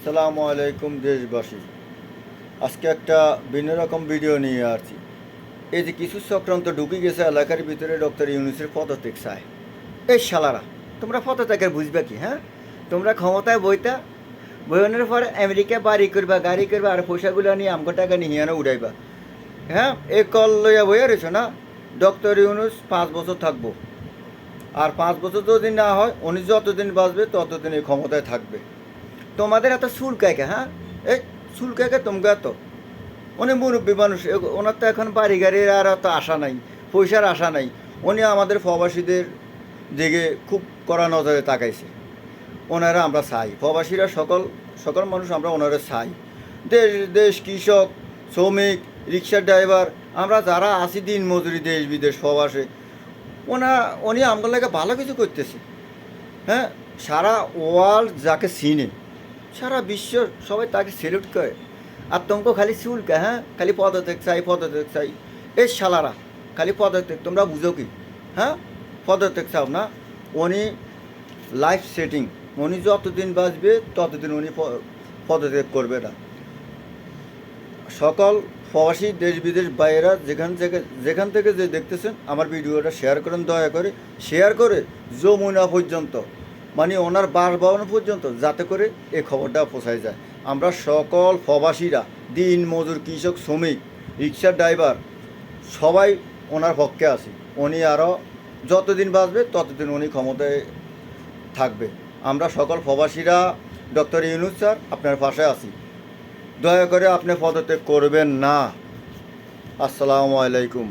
সালামু আলাইকুম দেশবাসী। আজকে একটা ভিন্ন রকম ভিডিও নিয়ে আসছি। এই যে কিছু চক্রান্ত ঢুকে গেছে এলাকার ভিতরে ডক্টর ইউনূসের পদত্যাগ চায়। এই শালারা, তোমরা পদত্যাগের বুঝবে কি? হ্যাঁ, তোমরা ক্ষমতায় বইনের পরে আমেরিকা বাড়ি করবা, গাড়ি করবা, আর পয়সাগুলো নিয়ে আমগো টাকা নিয়ে হিয়ানো উড়াইবা। হ্যাঁ, এ কল লইয়া বইয়া রয়েছে না, ডক্টর ইউনূস 5 বছর থাকবো। আর 5 বছর যদি না হয়, উনি যতদিন বাঁচবে ততদিন এই ক্ষমতায় থাকবে। তোমাদের এত চুলকাইকে, হ্যাঁ, এই চুলকাইকে তোমরা তো উনি মুরব্বী মানুষ, ওনার তো এখন বাড়ি গাড়ির আর অত আশা নাই, পয়সার আশা নাই। উনি আমাদের প্রবাসীদের দিকে খুব কড়া নজরে তাকাইছে। ওনারা আমরা চাই, প্রবাসীরা সকল সকল মানুষ আমরা ওনারা চাই। দেশ দেশ কৃষক, শ্রমিক, রিক্সা ড্রাইভার, আমরা যারা আছি দিন মজুরি দেশ বিদেশ প্রবাসে, উনি আমাদের লাগে ভালো কিছু করতেছে। হ্যাঁ, সারা ওয়ার্ল্ড যাকে চিনে, সারা বিশ্ব সবাই তাকে সেলুট করে। আর তোমাকে খালি চুলকা, হ্যাঁ, খালি পদত্যাগ চাই, পদত্যাগ চাই। এই শালারা, খালি পদত্যাগ, তোমরা বুঝো কি? হ্যাঁ, পদত্যাগ চাও না? উনি লাইফ সেটিং, উনি যতদিন বাঁচবে ততদিন উনি পদত্যাগ করবে না। সকল প্রবাসী দেশ বিদেশ বাইরেরা যেখান থেকে যে দেখতেছেন, আমার ভিডিওটা শেয়ার করেন, দয়া করে শেয়ার করে যমুনা পর্যন্ত, মানে ওনার বাসভবন পর্যন্ত, যাতে করে এই খবরটা পৌঁছায় যায়। আমরা সকল প্রবাসীরা, দিন মজুর, কৃষক, শ্রমিক, রিক্সা ড্রাইভার, সবাই ওনার পক্ষে আছি। উনি আরও যতদিন বাঁচবে ততদিন উনি ক্ষমতায় থাকবে। আমরা সকল প্রবাসীরা ডক্টর ইউনূস স্যার আপনার পাশে আছি। দয়া করে আপনি পদত্যাগ করবেন না। আসসালামু আলাইকুম।